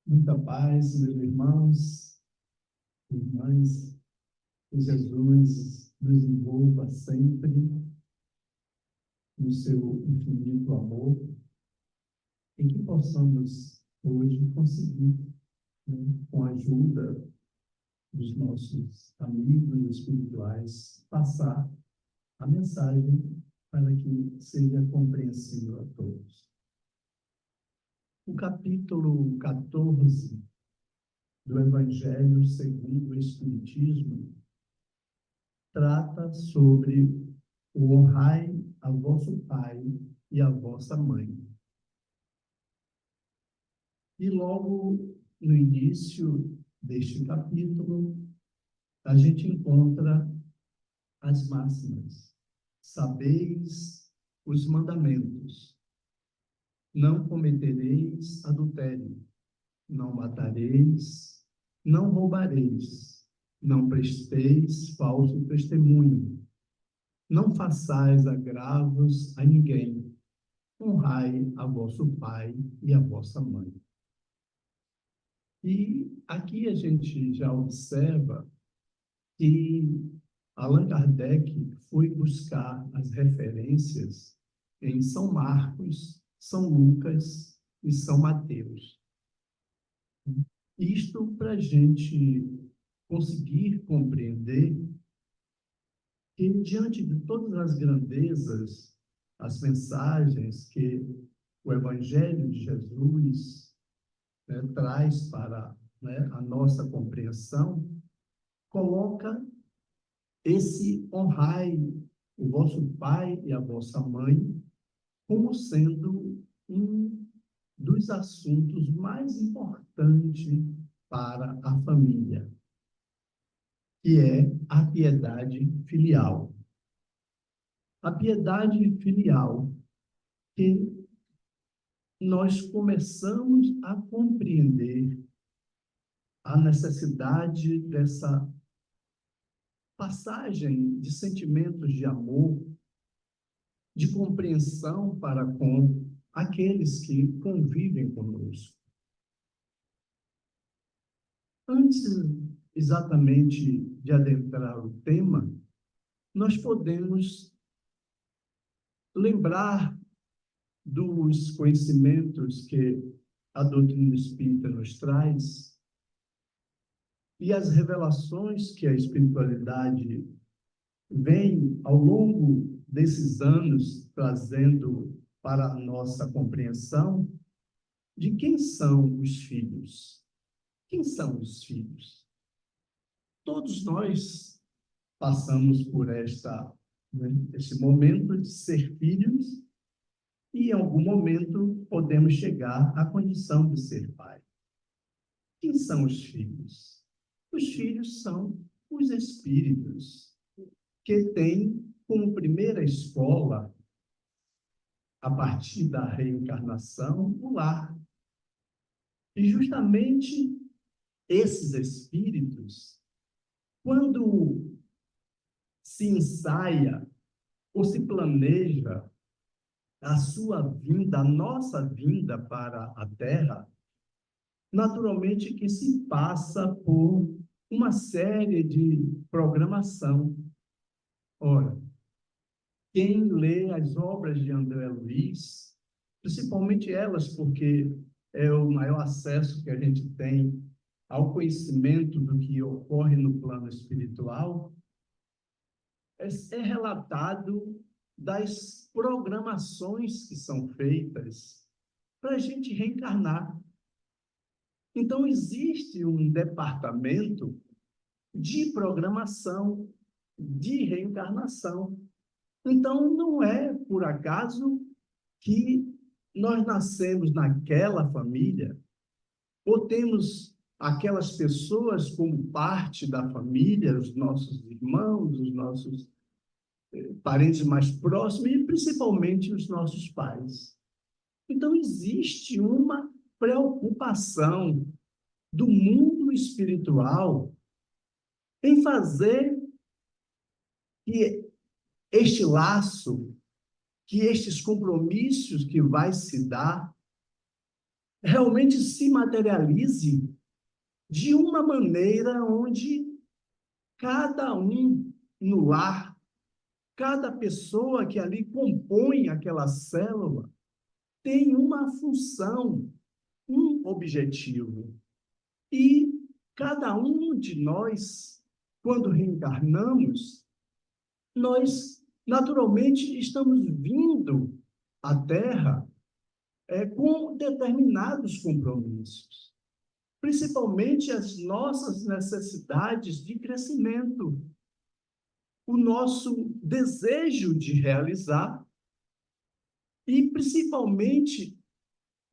Muita paz, meus irmãos e irmãs, que Jesus nos envolva sempre no seu infinito amor e que possamos hoje conseguir, né, com a ajuda dos nossos amigos espirituais, passar a mensagem para que seja compreensível a todos. O capítulo 14 do Evangelho segundo o Espiritismo trata sobre o honrai a vosso pai e a vossa mãe. E logo no início deste capítulo, a gente encontra as máximas. Sabeis os mandamentos. Não cometereis adultério. Não matareis. Não roubareis. Não presteis falso testemunho. Não façais agravos a ninguém. Honrai a vosso pai e a vossa mãe. E aqui a gente já observa que Allan Kardec foi buscar as referências em São Marcos, São Lucas e São Mateus. Isto para a gente conseguir compreender que, diante de todas as grandezas, as mensagens que o Evangelho de Jesus, né, traz para, né, a nossa compreensão, coloca esse honrai o vosso pai e a vossa mãe como sendo um dos assuntos mais importantes para a família, que é a piedade filial. A piedade filial que nós começamos a compreender a necessidade dessa passagem de sentimentos de amor, de compreensão para com aqueles que convivem conosco. Antes, exatamente, de adentrar o tema, nós podemos lembrar dos conhecimentos que a doutrina espírita nos traz e as revelações que a espiritualidade vem, ao longo desses anos, trazendo para a nossa compreensão de quem são os filhos. Quem são os filhos? Todos nós passamos por esse momento de ser filhos e, em algum momento, podemos chegar à condição de ser pai. Quem são os filhos? Os filhos são os espíritos que têm como primeira escola, a partir da reencarnação, o lar. E justamente esses espíritos, quando se ensaia ou se planeja a sua vinda, a nossa vinda para a Terra, naturalmente que se passa por uma série de programação. Ora, quem lê as obras de André Luiz, principalmente elas, porque é o maior acesso que a gente tem ao conhecimento do que ocorre no plano espiritual, é relatado das programações que são feitas para a gente reencarnar. Então, existe um departamento de programação, de reencarnação. Então, não é por acaso que nós nascemos naquela família, ou temos aquelas pessoas como parte da família, os nossos irmãos, os nossos parentes mais próximos e principalmente os nossos pais. Então, existe uma preocupação do mundo espiritual em fazer que este laço, que estes compromissos que vai se dar, realmente se materialize de uma maneira onde cada um no lar, cada pessoa que ali compõe aquela célula, tem uma função, um objetivo. E cada um de nós, quando reencarnamos, nós naturalmente estamos vindo à Terra com determinados compromissos, principalmente as nossas necessidades de crescimento, o nosso desejo de realizar e, principalmente,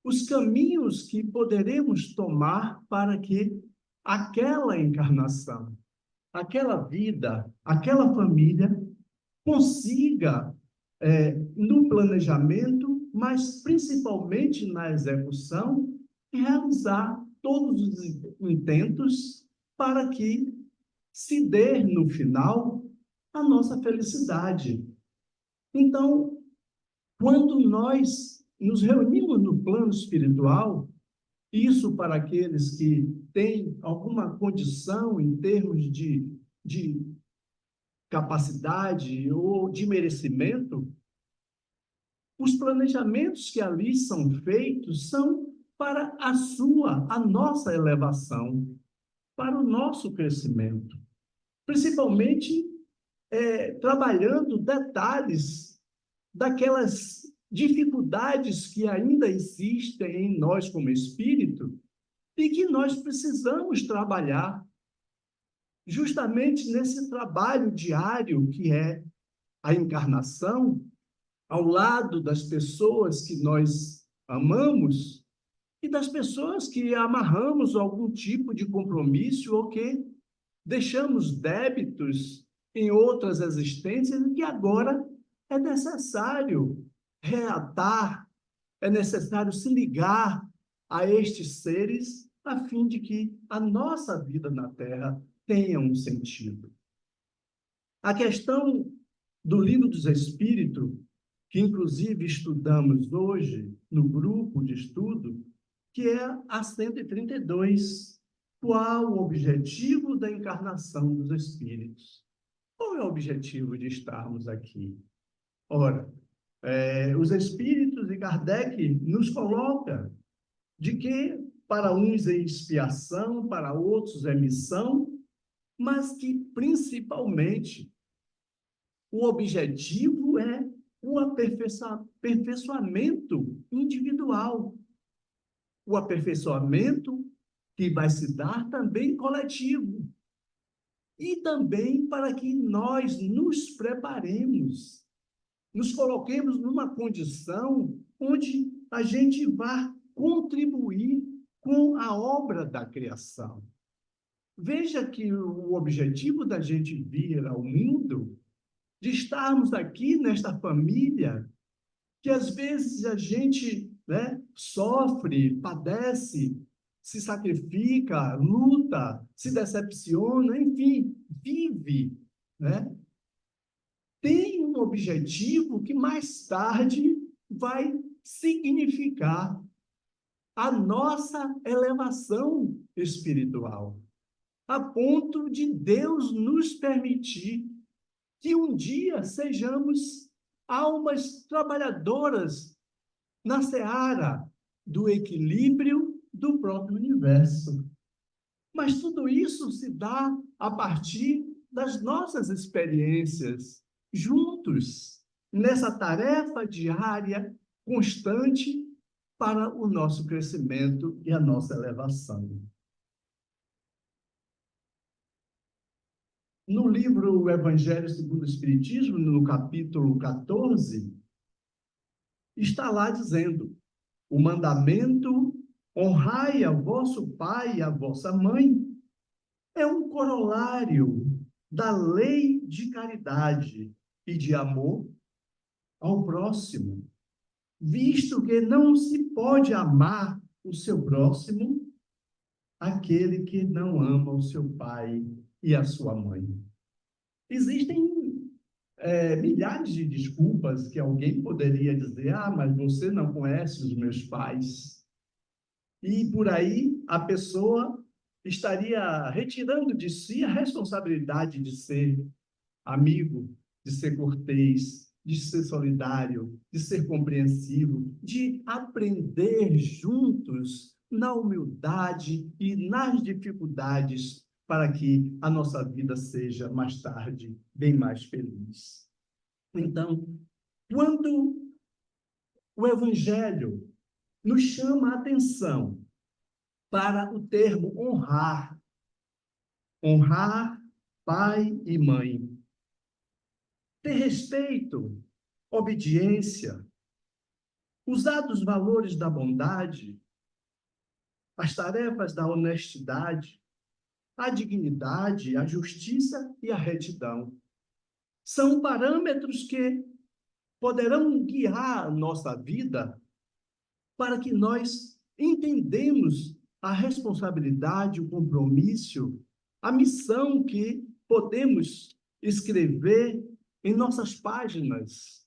os caminhos que poderemos tomar para que aquela encarnação, aquela vida, aquela família consiga, no planejamento, mas principalmente na execução, realizar todos os intentos para que se dê, no final, a nossa felicidade. Então, quando nós nos reunimos no plano espiritual, isso para aqueles que têm alguma condição em termos de capacidade ou de merecimento, os planejamentos que ali são feitos são para a nossa elevação, para o nosso crescimento. Principalmente trabalhando detalhes daquelas dificuldades que ainda existem em nós como espírito e que nós precisamos trabalhar justamente nesse trabalho diário que é a encarnação, ao lado das pessoas que nós amamos e das pessoas que amarramos algum tipo de compromisso ou que deixamos débitos em outras existências e que agora é necessário reatar, é necessário se ligar a estes seres a fim de que a nossa vida na Terra tenha um sentido. A questão do Livro dos Espíritos, que inclusive estudamos hoje no grupo de estudo, que é a 132, qual o objetivo da encarnação dos espíritos? Qual é o objetivo de estarmos aqui? Ora, os espíritos de Kardec nos coloca de que para uns é expiação, para outros é missão, mas que principalmente o objetivo é o aperfeiçoamento individual, o aperfeiçoamento que vai se dar também coletivo, e também para que nós nos preparemos, nos coloquemos numa condição onde a gente vá contribuir com a obra da criação. Veja que o objetivo da gente vir ao mundo, de estarmos aqui nesta família, que às vezes a gente, sofre, padece, se sacrifica, luta, se decepciona, enfim, vive, né? Tem um objetivo que mais tarde vai significar a nossa elevação espiritual, a ponto de Deus nos permitir que um dia sejamos almas trabalhadoras na seara do equilíbrio do próprio universo. Mas tudo isso se dá a partir das nossas experiências juntos, nessa tarefa diária, constante, para o nosso crescimento e a nossa elevação. No livro Evangelho segundo o Espiritismo, no capítulo 14, está lá dizendo: o mandamento honrai a vosso pai e a vossa mãe é um corolário da lei de caridade e de amor ao próximo, visto que não se pode amar o seu próximo aquele que não ama o seu pai e a sua mãe. Existem milhares de desculpas que alguém poderia dizer: mas você não conhece os meus pais. E por aí a pessoa estaria retirando de si a responsabilidade de ser amigo, de ser cortês, de ser solidário, de ser compreensivo, de aprender juntos na humildade e nas dificuldades para que a nossa vida seja mais tarde bem mais feliz. Então, quando o Evangelho nos chama a atenção para o termo honrar, honrar pai e mãe, ter respeito, obediência, usar dos valores da bondade, as tarefas da honestidade, a dignidade, a justiça e a retidão. São parâmetros que poderão guiar a nossa vida para que nós entendamos a responsabilidade, o compromisso, a missão que podemos escrever em nossas páginas,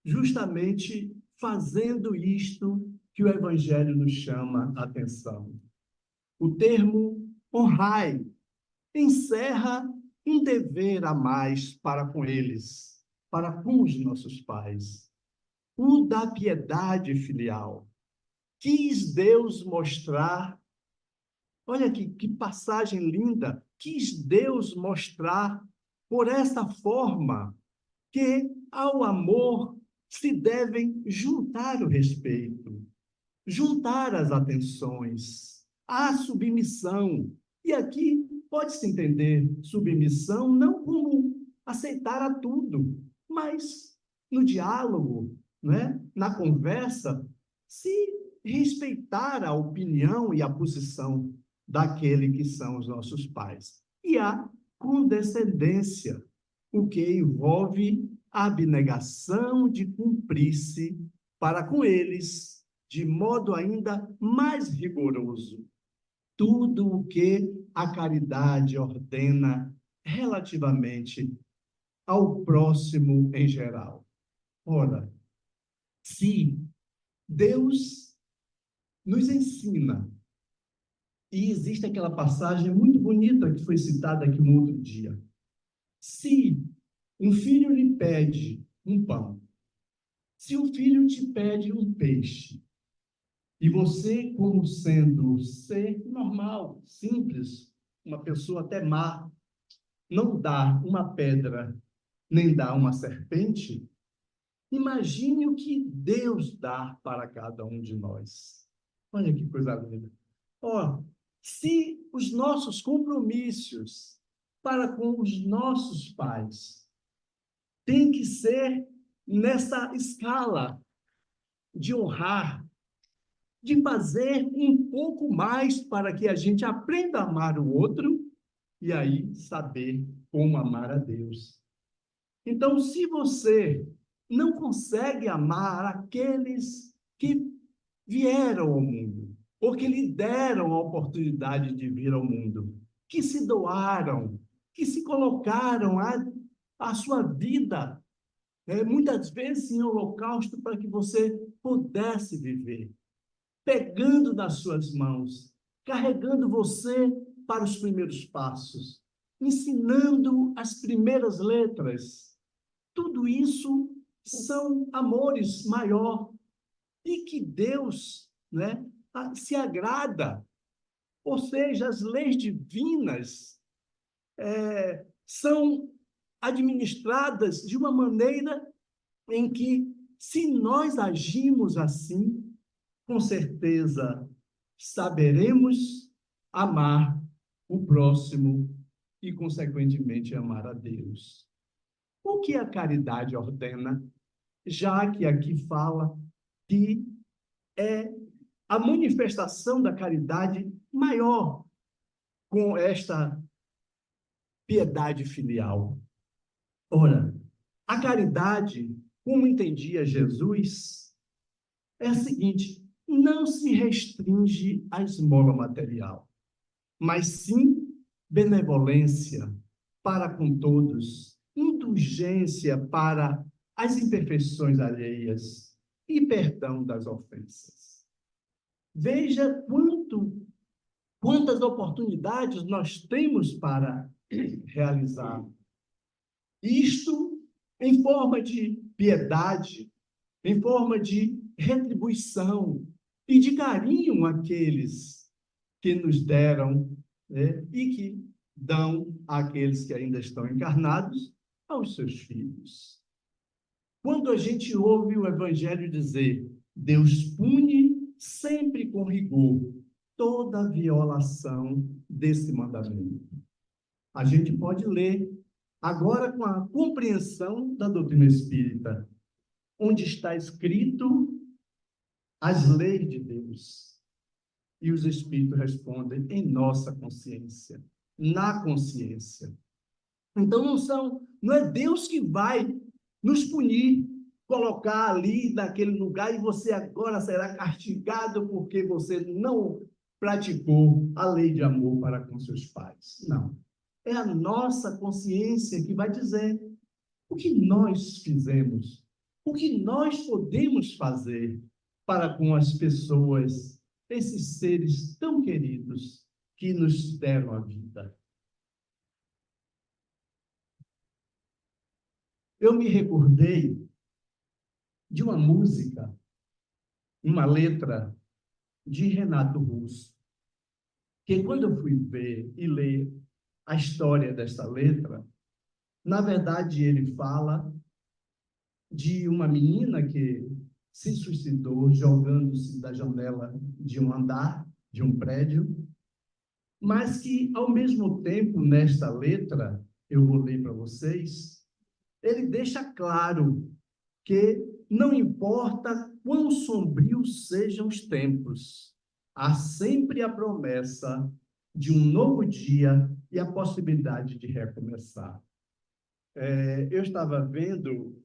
justamente fazendo isto que o Evangelho nos chama a atenção. O termo honrai encerra um dever a mais para com eles, para com os nossos pais. O da piedade filial. Quis Deus mostrar, olha aqui, que passagem linda, quis Deus mostrar por essa forma que ao amor se devem juntar o respeito, juntar as atenções, a submissão. E aqui pode-se entender submissão não como aceitar a tudo, mas no diálogo, né? Na conversa, se respeitar a opinião e a posição daquele que são os nossos pais. E a condescendência, o que envolve a abnegação de cumprir-se para com eles, de modo ainda mais rigoroso, tudo o que a caridade ordena relativamente ao próximo em geral. Ora, se Deus nos ensina, e existe aquela passagem muito bonita que foi citada aqui um outro dia, se um filho lhe pede um pão, se o filho te pede um peixe, e você, como sendo ser normal, simples, uma pessoa até má, não dá uma pedra, nem dá uma serpente, imagine o que Deus dá para cada um de nós. Olha que coisa linda. Ó, se os nossos compromissos para com os nossos pais têm que ser nessa escala de honrar, de fazer um pouco mais para que a gente aprenda a amar o outro e aí saber como amar a Deus. Então, se você não consegue amar aqueles que vieram ao mundo, ou que lhe deram a oportunidade de vir ao mundo, que se doaram, que se colocaram a sua vida, muitas vezes em holocausto, para que você pudesse viver, pegando nas suas mãos, carregando você para os primeiros passos, ensinando as primeiras letras. Tudo isso são amores maior e que Deus, né, se agrada. Ou seja, as leis divinas são administradas de uma maneira em que, se nós agimos assim, com certeza saberemos amar o próximo e, consequentemente, amar a Deus. O que a caridade ordena, já que aqui fala que é a manifestação da caridade maior com esta piedade filial. Ora, a caridade, como entendia Jesus, é a seguinte: não se restringe à esmola material, mas sim benevolência para com todos, indulgência para as imperfeições alheias e perdão das ofensas. Veja quantas oportunidades nós temos para realizar isto em forma de piedade, em forma de retribuição e de carinho àqueles que nos deram, né, e que dão àqueles que ainda estão encarnados aos seus filhos. Quando a gente ouve o Evangelho dizer Deus pune sempre com rigor toda violação desse mandamento, a gente pode ler agora com a compreensão da doutrina espírita, onde está escrito as leis de Deus. E os espíritos respondem em nossa consciência, na consciência. Então não é Deus que vai nos punir, colocar ali naquele lugar e você agora será castigado porque você não praticou a lei de amor para com seus pais. Não. É a nossa consciência que vai dizer o que nós fizemos, o que nós podemos fazer para com as pessoas, esses seres tão queridos que nos deram a vida. Eu me recordei de uma música, uma letra de Renato Russo, que quando eu fui ver e ler a história dessa letra, na verdade ele fala de uma menina que se suicidou jogando-se da janela de um andar, de um prédio, mas que, ao mesmo tempo, nesta letra, eu vou ler para vocês, ele deixa claro que não importa quão sombrios sejam os tempos, há sempre a promessa de um novo dia e a possibilidade de recomeçar. Eu estava vendo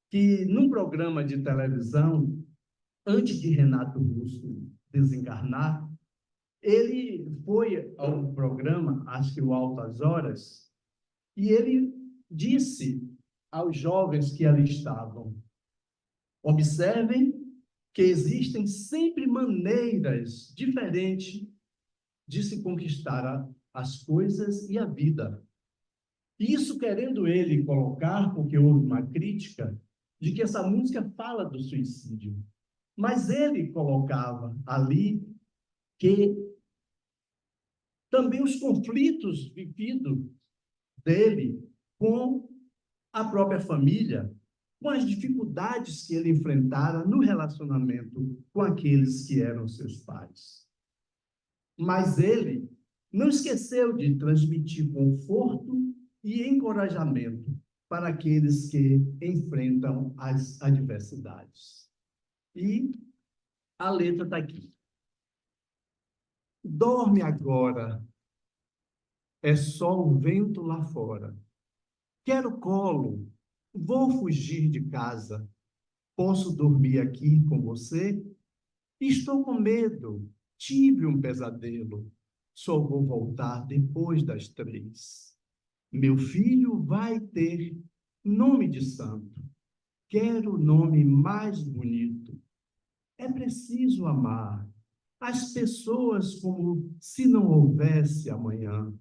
que, num programa de televisão, antes de Renato Russo desencarnar, ele foi ao programa, acho que o Altas Horas, e ele disse aos jovens que ali estavam: observem que existem sempre maneiras diferentes de se conquistar as coisas e a vida. Isso querendo ele colocar, porque houve uma crítica, de que essa música fala do suicídio. Mas ele colocava ali que também os conflitos vividos dele com a própria família, com as dificuldades que ele enfrentara no relacionamento com aqueles que eram seus pais. Mas ele não esqueceu de transmitir conforto e encorajamento para aqueles que enfrentam as adversidades. E a letra está aqui. Dorme agora, é só o vento lá fora. Quero colo, vou fugir de casa. Posso dormir aqui com você? Estou com medo, tive um pesadelo. Só vou voltar depois das 3. Meu filho vai ter nome de santo. Quero o nome mais bonito. É preciso amar as pessoas como se não houvesse amanhã.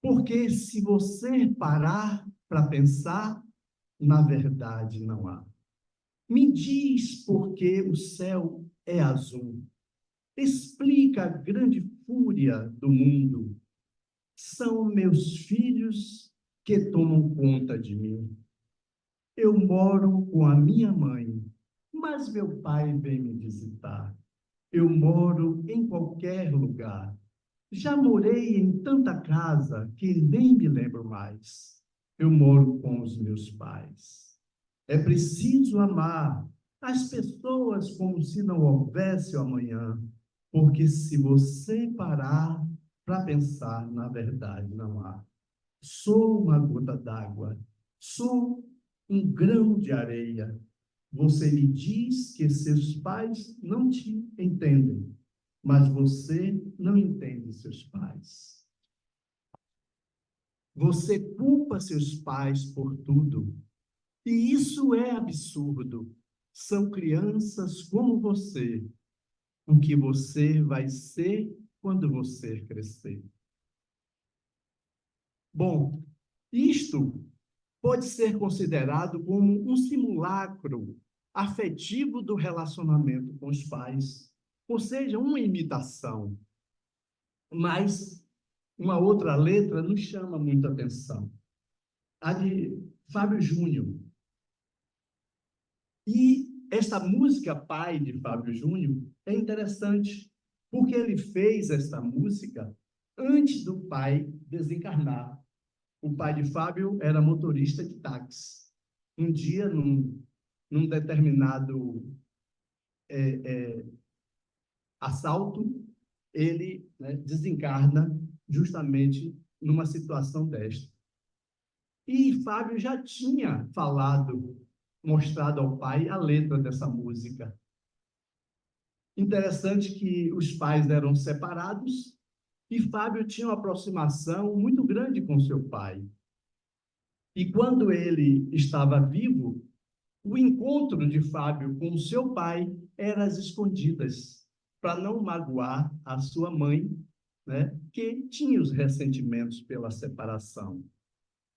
Porque se você parar para pensar, na verdade não há. Me diz por que o céu é azul. Explica a grande fúria do mundo. São meus filhos que tomam conta de mim. Eu moro com a minha mãe, mas meu pai vem me visitar. Eu moro em qualquer lugar. Já morei em tanta casa que nem me lembro mais. Eu moro com os meus pais. É preciso amar as pessoas como se não houvesse o amanhã, porque se você parar para pensar, na verdade não há. Sou uma gota d'água, sou um grão de areia. Você me diz que seus pais não te entendem, mas você não entende seus pais. Você culpa seus pais por tudo, e isso é absurdo. São crianças como você. o que você vai ser quando você crescer. Bom, isto pode ser considerado como um simulacro afetivo do relacionamento com os pais, ou seja, uma imitação. Mas uma outra letra nos chama muita atenção, a de Fábio Júnior. E esta música Pai de Fábio Júnior é interessante, porque ele fez esta música antes do pai desencarnar. O pai de Fábio era motorista de táxi. Um dia, num determinado assalto, ele, né, desencarna justamente numa situação desta. E Fábio já tinha falado, mostrado ao pai a letra dessa música. Interessante que os pais eram separados e Fábio tinha uma aproximação muito grande com seu pai. E quando ele estava vivo, o encontro de Fábio com seu pai era às escondidas, para não magoar a sua mãe, né, que tinha os ressentimentos pela separação.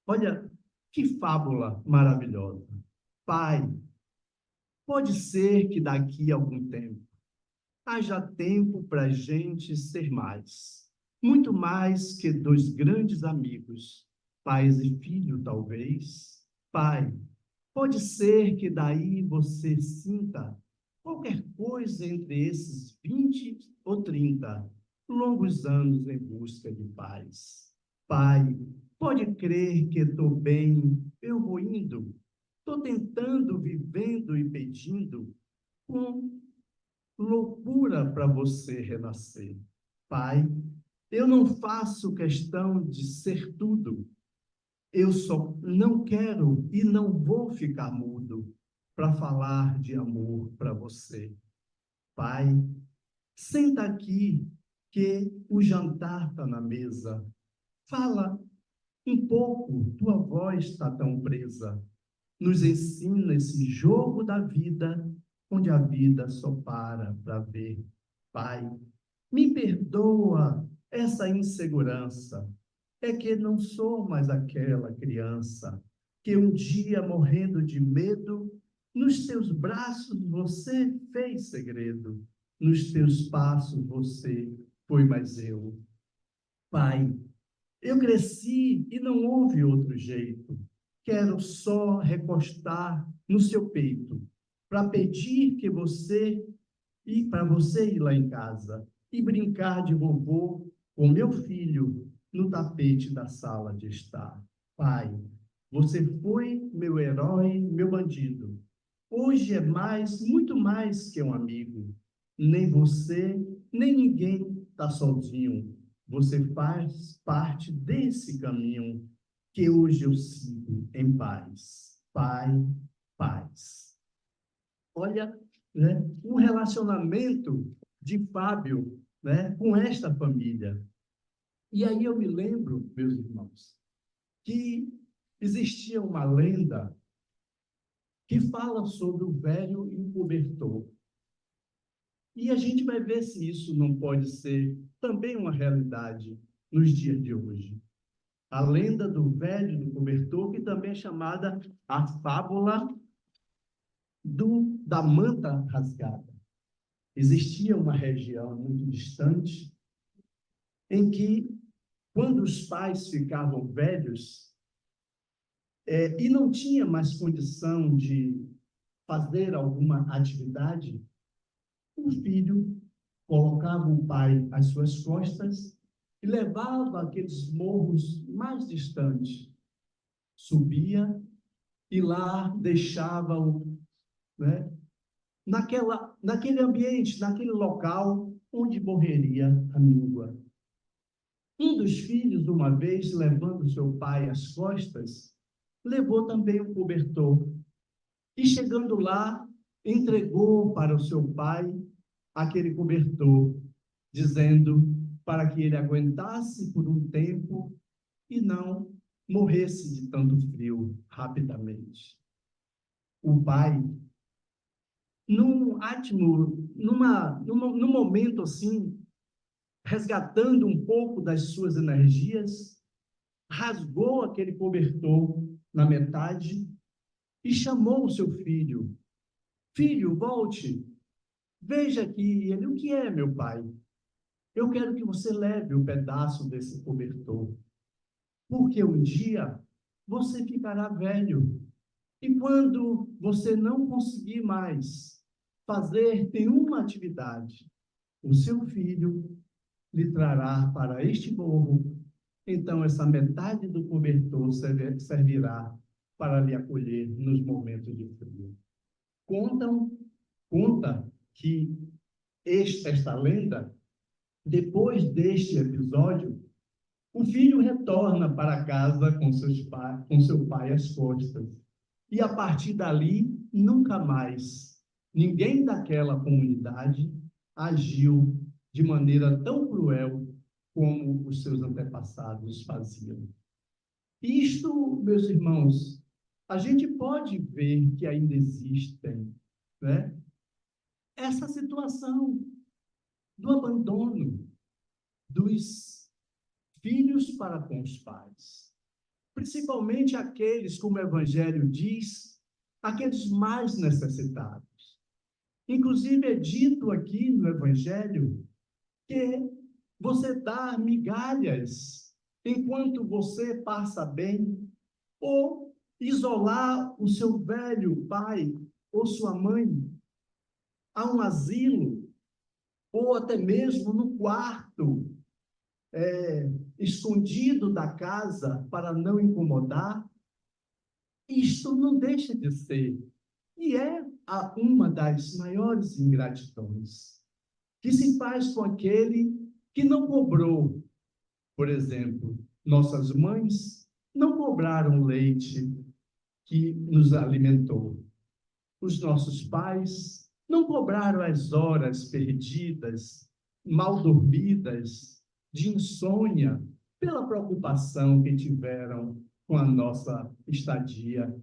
Olha, que fábula maravilhosa. Pai, pode ser que daqui a algum tempo haja tempo para a gente ser mais, muito mais que dois grandes amigos, pais e filho, talvez. Pai, pode ser que daí você sinta qualquer coisa entre esses 20 ou 30 longos anos em busca de paz. Pai, pode crer que estou bem, eu vou indo, estou tentando, vivendo e pedindo com loucura para você renascer. Pai, eu não faço questão de ser tudo, eu só não quero e não vou ficar mudo para falar de amor para você. Pai, senta aqui que o jantar está na mesa. Fala um pouco, tua voz está tão presa. Nos ensina esse jogo da vida, onde a vida só para ver. Pai, me perdoa essa insegurança. É que não sou mais aquela criança que um dia, morrendo de medo, nos teus braços você fez segredo, nos teus passos você foi mais eu. Pai, eu cresci e não houve outro jeito. Quero só recostar no seu peito para pedir que você e para você ir lá em casa e brincar de vovô com meu filho no tapete da sala de estar. Pai, você foi meu herói, meu bandido. Hoje é mais, muito mais que um amigo. Nem você, nem ninguém está sozinho. Você faz parte desse caminho que hoje eu sigo em paz. Pai, paz. Olha, né, um relacionamento de Fábio, né, com esta família. E aí eu me lembro, meus irmãos, que existia uma lenda que fala sobre o velho encobertor. E a gente vai ver se isso não pode ser também uma realidade nos dias de hoje. A lenda do velho do cobertor, que também é chamada a fábula da manta rasgada. Existia uma região muito distante em que, quando os pais ficavam velhos e não tinha mais condição de fazer alguma atividade, o filho colocava o pai às suas costas e levava aqueles morros mais distantes, subia e lá deixava-o, né, naquele ambiente, naquele local onde morreria a míngua. Um dos filhos, uma vez, levando seu pai às costas, levou também um cobertor. E chegando lá, entregou para o seu pai aquele cobertor, dizendo para que ele aguentasse por um tempo e não morresse de tanto frio rapidamente. O pai num momento assim, resgatando um pouco das suas energias, rasgou aquele cobertor na metade e chamou o seu filho. Filho, volte, veja aqui. Ele, o que é, meu pai? Eu quero que você leve um pedaço desse cobertor, porque um dia você ficará velho. E quando você não conseguir mais fazer nenhuma atividade, o seu filho lhe trará para este morro. Então, essa metade do cobertor servirá para lhe acolher nos momentos de frio. Conta que esta lenda, depois deste episódio, o filho retorna para casa com seu pai às costas. E a partir dali, nunca mais ninguém daquela comunidade agiu de maneira tão cruel como os seus antepassados faziam. Isto, meus irmãos, a gente pode ver que ainda existem, né, essa situação do abandono dos filhos para com os pais. Principalmente aqueles, como o Evangelho diz, aqueles mais necessitados. Inclusive, é dito aqui no Evangelho que você dá migalhas enquanto você passa bem, ou isolar o seu velho pai ou sua mãe a um asilo, ou até mesmo no quarto, escondido da casa para não incomodar. Isto não deixa de ser, e é uma das maiores ingratidões que se faz com aquele que não cobrou. Por exemplo, nossas mães não cobraram leite que nos alimentou. Os nossos pais não cobraram as horas perdidas, mal dormidas, de insônia, pela preocupação que tiveram com a nossa estadia,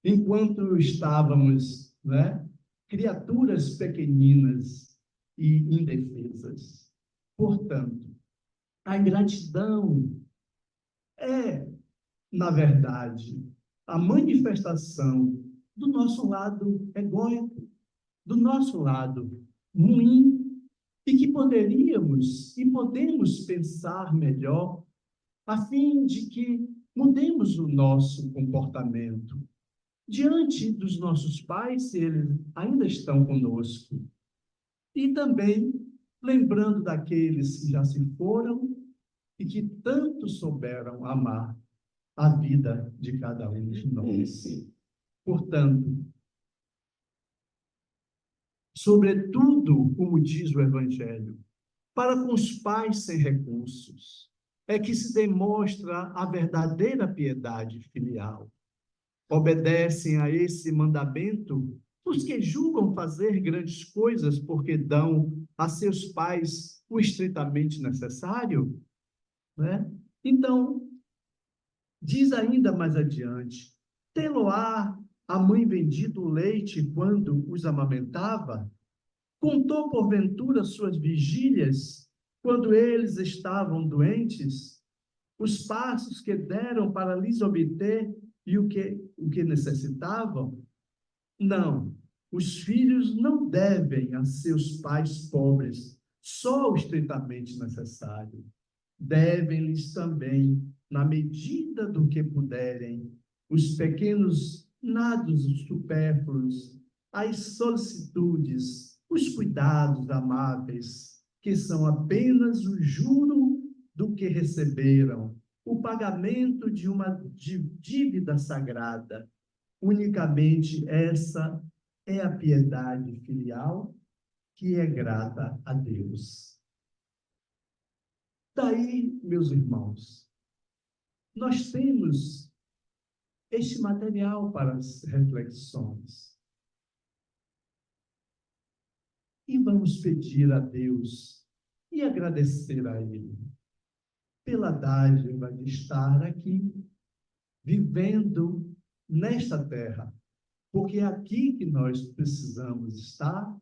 enquanto estávamos, né, criaturas pequeninas e indefesas. Portanto, a ingratidão é, na verdade, a manifestação do nosso lado egóico, do nosso lado ruim, e que poderíamos e podemos pensar melhor a fim de que mudemos o nosso comportamento diante dos nossos pais, se eles ainda estão conosco, e também lembrando daqueles que já se foram e que tanto souberam amar a vida de cada um de nós. Portanto, sobretudo, como diz o Evangelho, para com os pais sem recursos, é que se demonstra a verdadeira piedade filial. Obedecem a esse mandamento os que julgam fazer grandes coisas porque dão a seus pais o estritamente necessário, né? Então, diz ainda mais adiante, tê-lo-á a mãe vendido o leite quando os amamentava? Contou, porventura, suas vigílias quando eles estavam doentes? Os passos que deram para lhes obter e o que necessitavam? Não, os filhos não devem a seus pais pobres só o estritamente necessário. Devem-lhes também, na medida do que puderem, os pequenos nados supérfluos, as solicitudes, os cuidados amáveis, que são apenas o juro do que receberam, o pagamento de uma dívida sagrada. Unicamente essa é a piedade filial que é grata a Deus. Daí, meus irmãos, nós temos este material para as reflexões. E vamos pedir a Deus e agradecer a Ele pela dádiva de estar aqui, vivendo nesta terra, porque é aqui que nós precisamos estar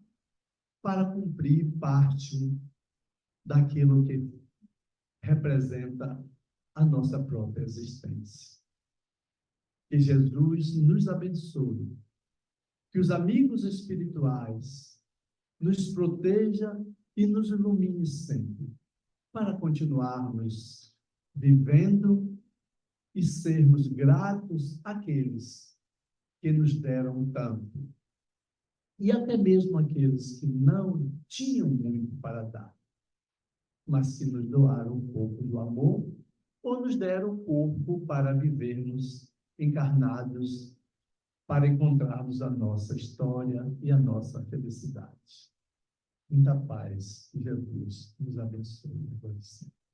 para cumprir parte daquilo que representa a nossa própria existência. Que Jesus nos abençoe, que os amigos espirituais nos proteja e nos ilumine sempre, para continuarmos vivendo e sermos gratos àqueles que nos deram tanto, e até mesmo aqueles que não tinham muito para dar, mas que nos doaram um pouco do amor, ou nos deram o corpo para vivermos encarnados, para encontrarmos a nossa história e a nossa felicidade. Muita paz, Jesus nos abençoe.